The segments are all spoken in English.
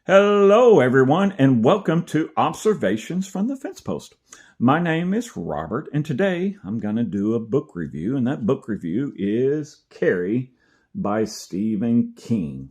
Hello, everyone, and welcome to Observations from the Fence Post. My name is Robert, and today I'm going to do a book review, and that book review is Carrie by Stephen King.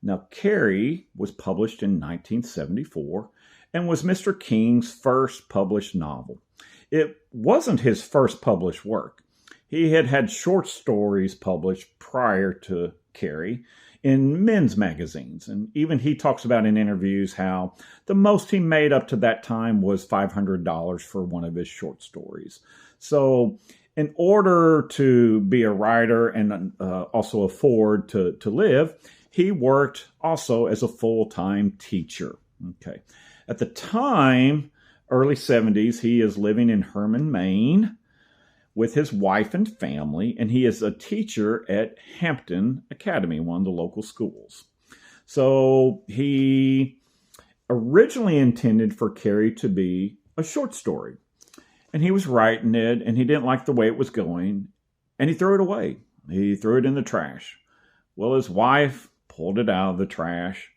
Now, Carrie was published in 1974 and was Mr. King's first published novel. It wasn't his first published work. He had had short stories published prior to Carrie in men's magazines. And even he talks about in interviews how the most he made up to that time was $500 for one of his short stories. So in order to be a writer and also afford to live, he worked also as a full-time teacher. Okay. At the time, early 70s, he is living in Herman, Maine, with his wife and family, and he is a teacher at Hampton Academy, one of the local schools. So he originally intended for Carrie to be a short story, and he was writing it, and he didn't like the way it was going, and he threw it away. He threw it in the trash. Well, his wife pulled it out of the trash,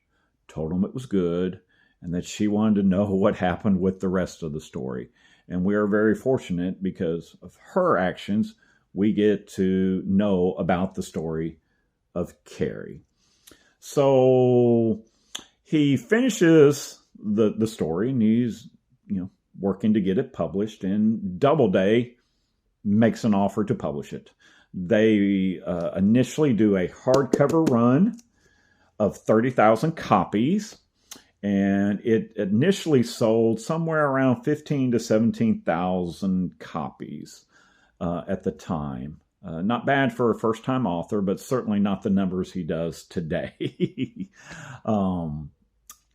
told him it was good, and that she wanted to know what happened with the rest of the story. And we are very fortunate because of her actions, we get to know about the story of Carrie. So he finishes the story and he's, working to get it published, and Doubleday makes an offer to publish it. They initially do a hardcover run of 30,000 copies. And it initially sold somewhere around 15 to 17,000 copies at the time. Not bad for a first-time author, but certainly not the numbers he does today.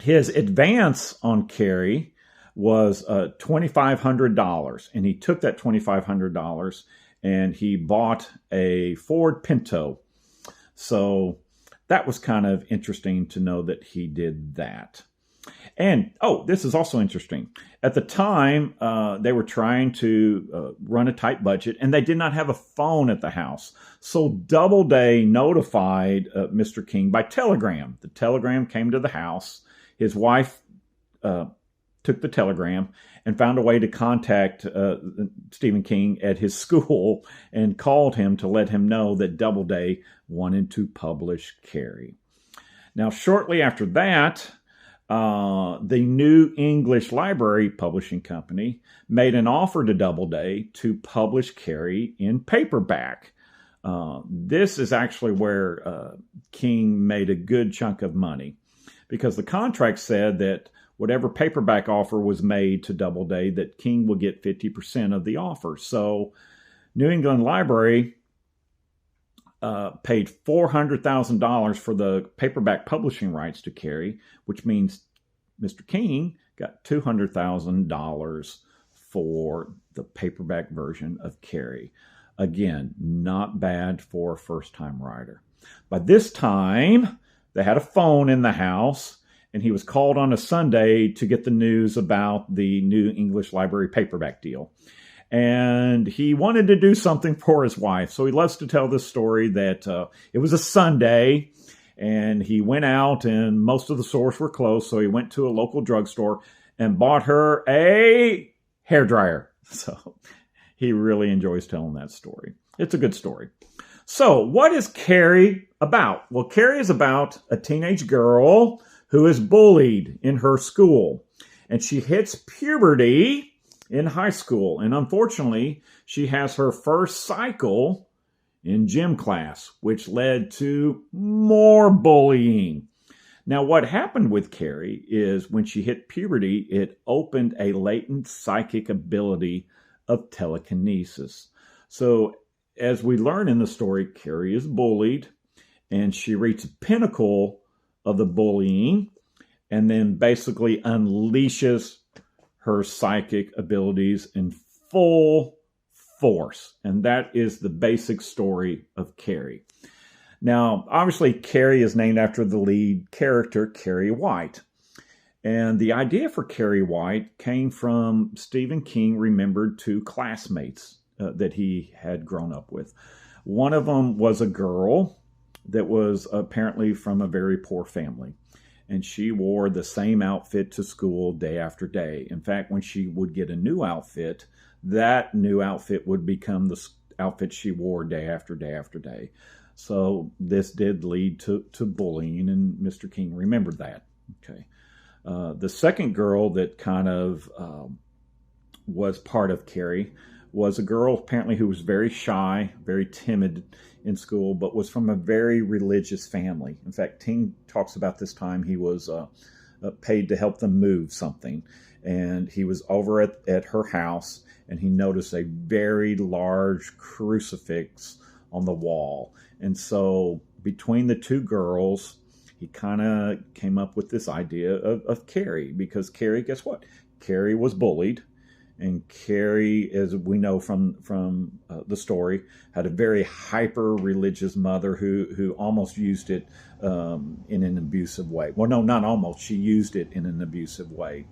His advance on Carrie was $2,500, and he took that $2,500 and he bought a Ford Pinto. So that was kind of interesting to know that he did that. And, this is also interesting. At the time, they were trying to run a tight budget, and they did not have a phone at the house. So Doubleday notified Mr. King by telegram. The telegram came to the house. His wife took the telegram and found a way to contact Stephen King at his school and called him to let him know that Doubleday wanted to publish Carrie. Now, shortly after that, the New English Library Publishing Company made an offer to Doubleday to publish Carrie in paperback. This is actually where King made a good chunk of money, because the contract said that whatever paperback offer was made to Doubleday, that King would get 50% of the offer. So New England Library paid $400,000 for the paperback publishing rights to Carrie, which means Mr. King got $200,000 for the paperback version of Carrie. Again, not bad for a first-time writer. By this time, they had a phone in the house, and he was called on a Sunday to get the news about the New English Library paperback deal. And he wanted to do something for his wife. So he loves to tell this story that it was a Sunday and he went out and most of the stores were closed. So he went to a local drugstore and bought her a hairdryer. So he really enjoys telling that story. It's a good story. So what is Carrie about? Well, Carrie is about a teenage girl who is bullied in her school, and she hits puberty in high school. And unfortunately, she has her first cycle in gym class, which led to more bullying. Now, what happened with Carrie is when she hit puberty, it opened a latent psychic ability of telekinesis. So as we learn in the story, Carrie is bullied and she reaches the pinnacle of the bullying and then basically unleashes her psychic abilities in full force. And that is the basic story of Carrie. Now, obviously, Carrie is named after the lead character, Carrie White. And the idea for Carrie White came from Stephen King remembered two classmates that he had grown up with. One of them was a girl that was apparently from a very poor family. and she wore the same outfit to school day after day. In fact, when she would get a new outfit, that new outfit would become the outfit she wore day after day after day. So this did lead to bullying, and Mr. King remembered that. Okay. The second girl that kind of was part of Carrie was a girl apparently who was very shy, very timid in school, but was from a very religious family. In fact, King talks about this time he was paid to help them move something. And he was over at her house, and he noticed a very large crucifix on the wall. And so between the two girls, he kind of came up with this idea of Carrie, because Carrie, guess what? Carrie was bullied. And Carrie, as we know from the story, had a very hyper-religious mother who almost used it in an abusive way. Well, no, not almost. She used it in an abusive way.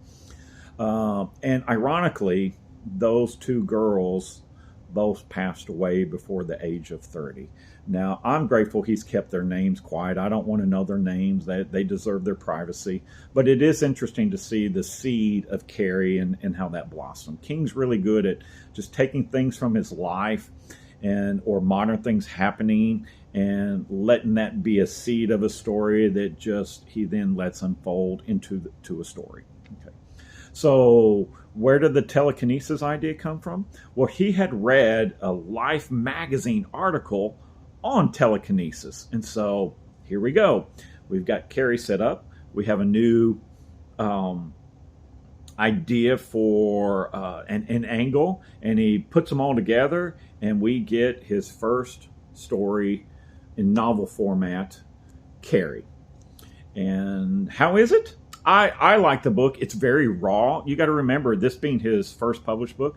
And ironically, those two girls both passed away before the age of 30. Now, I'm grateful he's kept their names quiet. I don't want to know their names. They deserve their privacy. But it is interesting to see the seed of Carrie and how that blossomed. King's really good at just taking things from his life or modern things happening and letting that be a seed of a story that he then lets unfold into a story. Okay. So where did the telekinesis idea come from? Well, he had read a Life magazine article on telekinesis. And so here we go. We've got Carrie set up. We have a new idea for an angle, and he puts them all together, and we get his first story in novel format, Carrie. And how is it? I like the book. It's very raw. You got to remember, this being his first published book,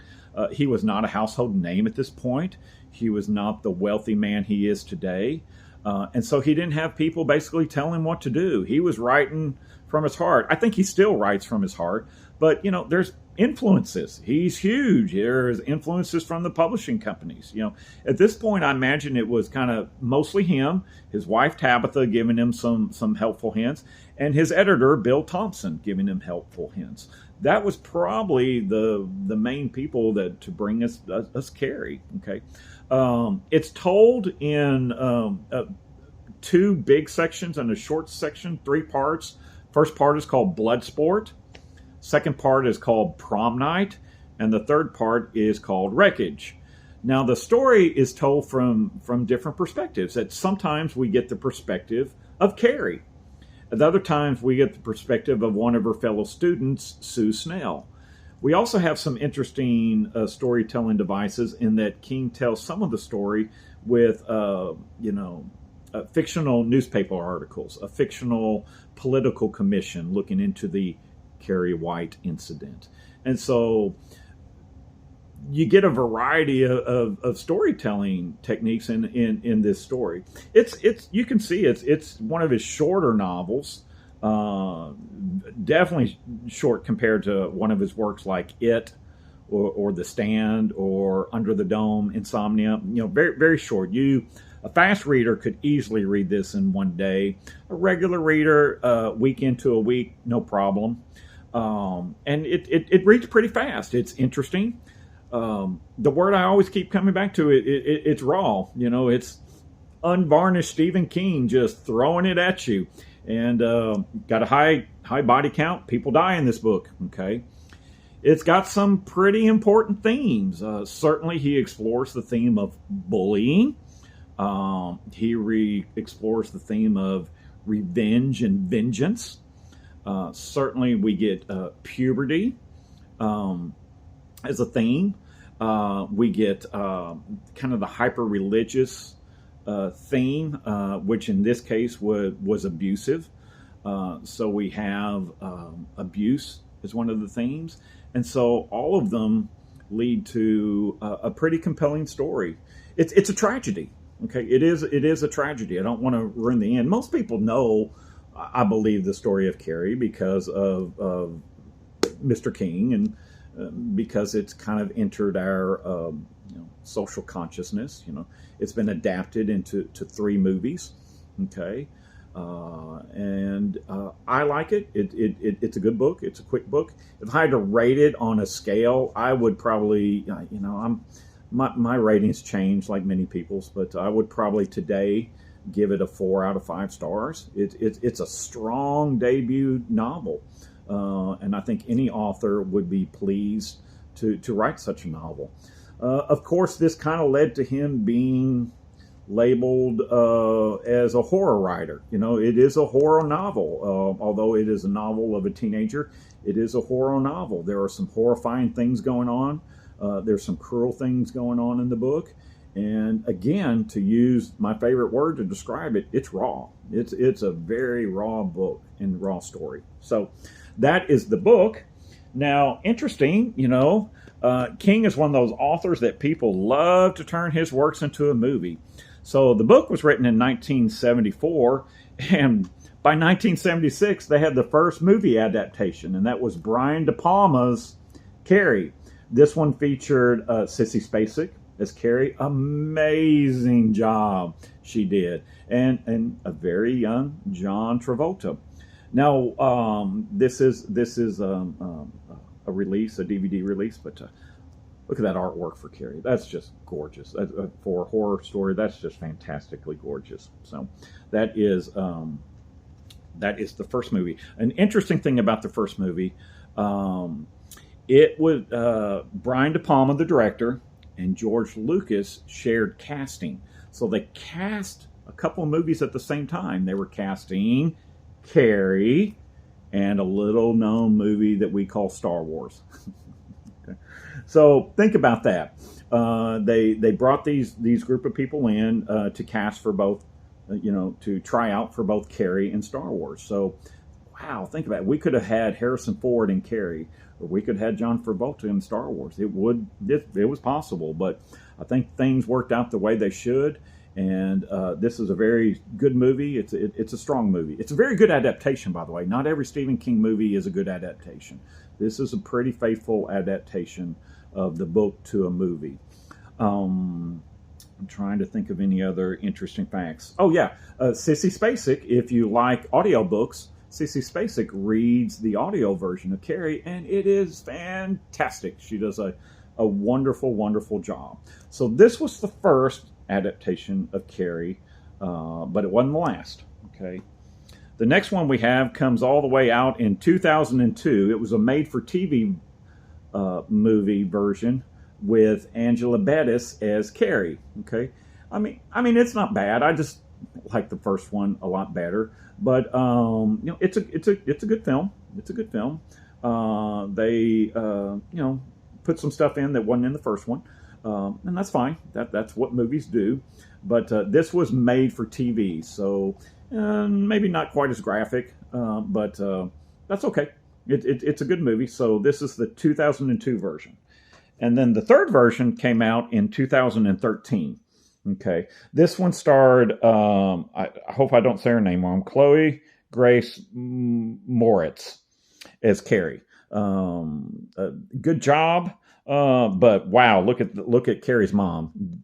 he was not a household name at this point. He was not the wealthy man he is today. And so he didn't have people basically telling him what to do. He was writing from his heart. I think he still writes from his heart. But, there's influences. He's huge. There's influences from the publishing companies. At this point, I imagine it was kind of mostly him, his wife Tabitha giving him some helpful hints, and his editor Bill Thompson giving him helpful hints. That was probably the main people to bring us Carrie. Okay, it's told in two big sections and a short section, 3 parts. First part is called Bloodsport. Second part is called Prom Night, and the third part is called Wreckage. Now, the story is told from different perspectives. That sometimes we get the perspective of Carrie. At other times, we get the perspective of one of her fellow students, Sue Snell. We also have some interesting storytelling devices in that King tells some of the story with, fictional newspaper articles, a fictional political commission looking into the Carrie White incident. And so you get a variety of storytelling techniques in this story. It's you can see it's one of his shorter novels, definitely short compared to one of his works like It or The Stand or Under the Dome, Insomnia. Very, very short. A fast reader could easily read this in one day. A regular reader, week into a week, no problem. And it reads pretty fast. It's interesting. The word I always keep coming back to, it's raw. It's unvarnished Stephen King just throwing it at you. And got a high body count. People die in this book. Okay. It's got some pretty important themes. Certainly he explores the theme of bullying. He explores the theme of revenge and vengeance. Certainly we get puberty as a theme. We get kind of the hyper-religious theme, which in this case was abusive. So we have abuse as one of the themes. And so all of them lead to a pretty compelling story. It's a tragedy. Okay, it is a tragedy. I don't want to ruin the end. Most people know, I believe, the story of Carrie because of Mr. King and because it's kind of entered our social consciousness. It's been adapted into 3 movies. Okay, And I like it. It's a good book. It's a quick book. If I had to rate it on a scale, I would probably, my ratings change like many people's, but I would probably today give it a 4 out of 5 stars. It's a strong debut novel, and I think any author would be pleased to write such a novel. Of course, this kind of led to him being labeled as a horror writer. It is a horror novel. Although it is a novel of a teenager, it is a horror novel. There are some horrifying things going on. There's some cruel things going on in the book. And again, to use my favorite word to describe it, it's raw. It's a very raw book and raw story. So that is the book. Now, interesting, King is one of those authors that people love to turn his works into a movie. So the book was written in 1974, and by 1976, they had the first movie adaptation, and that was Brian De Palma's Carrie. This one featured Sissy Spacek as Carrie. Amazing job she did. And a very young John Travolta. Now, this is a release, a DVD release, but look at that artwork for Carrie. That's just gorgeous. For a horror story, that's just fantastically gorgeous. So that is the first movie. An interesting thing about the first movie, it was Brian De Palma, the director, and George Lucas shared casting. So they cast a couple of movies at the same time. They were casting Carrie and a little-known movie that we call Star Wars. Okay. So think about that. They brought these group of people in to cast for both, to try out for both Carrie and Star Wars. So, wow, think about it. We could have had Harrison Ford in Carrie, or we could have had John Travolta in Star Wars. It was possible, but I think things worked out the way they should. And this is a very good movie. It's a strong movie. It's a very good adaptation, by the way. Not every Stephen King movie is a good adaptation. This is a pretty faithful adaptation of the book to a movie. I'm trying to think of any other interesting facts. Oh, yeah. Sissy Spacek, if you like audiobooks, Sissy Spacek reads the audio version of Carrie, and it is fantastic. She does a wonderful, wonderful job. So this was the first adaptation of Carrie, but it wasn't the last. Okay. The next one we have comes all the way out in 2002. It was a made-for-TV movie version with Angela Bettis as Carrie. Okay. I mean, it's not bad. I just like the first one a lot better. But it's a good film. It's a good film. They put some stuff in that wasn't in the first one. And that's fine. That's what movies do. But this was made for TV, so maybe not quite as graphic, but that's okay. It's a good movie. So this is the 2002 version. And then the third version came out in 2013. Okay. This one starred, I hope I don't say her name wrong, Chloe Grace Moritz as Carrie. Good job. But wow, look at Carrie's mom,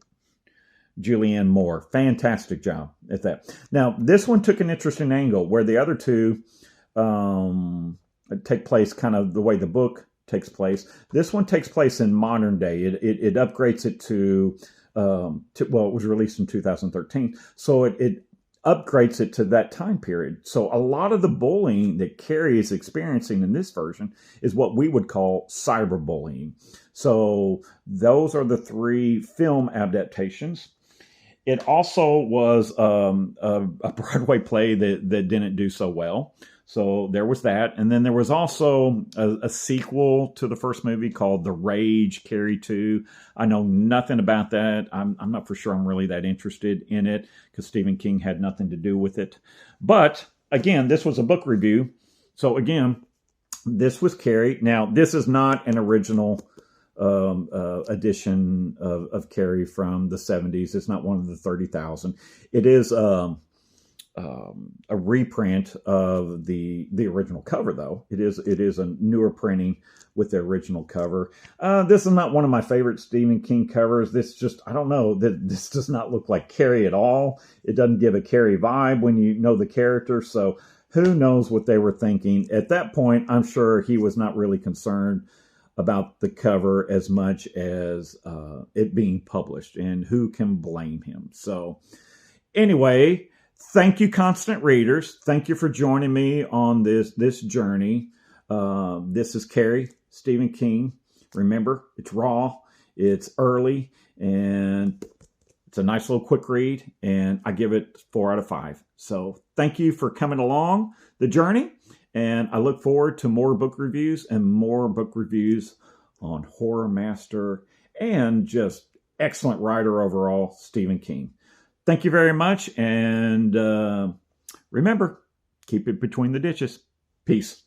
Julianne Moore. Fantastic job at that. Now, this one took an interesting angle where the other two take place kind of the way the book takes place. This one takes place in modern day. It upgrades it to it was released in 2013, so it upgrades it to that time period. So a lot of the bullying that Carrie is experiencing in this version is what we would call cyberbullying. So those are the 3 film adaptations. It also was a Broadway play that didn't do so well. So there was that. And then there was also a sequel to the first movie called The Rage, Carrie 2. I know nothing about that. I'm not for sure I'm really that interested in it because Stephen King had nothing to do with it. But again, this was a book review. So again, this was Carrie. Now, this is not an original edition of Carrie from the 70s. It's not one of the 30,000. It is a reprint of the original cover, though. It is a newer printing with the original cover. This is not one of my favorite Stephen King covers. This just, I don't know, this does not look like Carrie at all. It doesn't give a Carrie vibe when you know the character. So who knows what they were thinking. At that point, I'm sure he was not really concerned about the cover as much as it being published, and who can blame him? So anyway, thank you, constant readers. Thank you for joining me on this journey. This is Carrie, Stephen King. Remember, it's raw, it's early, and it's a nice little quick read, and I give it 4 out of 5. So thank you for coming along the journey, and I look forward to more book reviews and more book reviews on Horror Master and just excellent writer overall, Stephen King. Thank you very much, and remember, keep it between the ditches. Peace.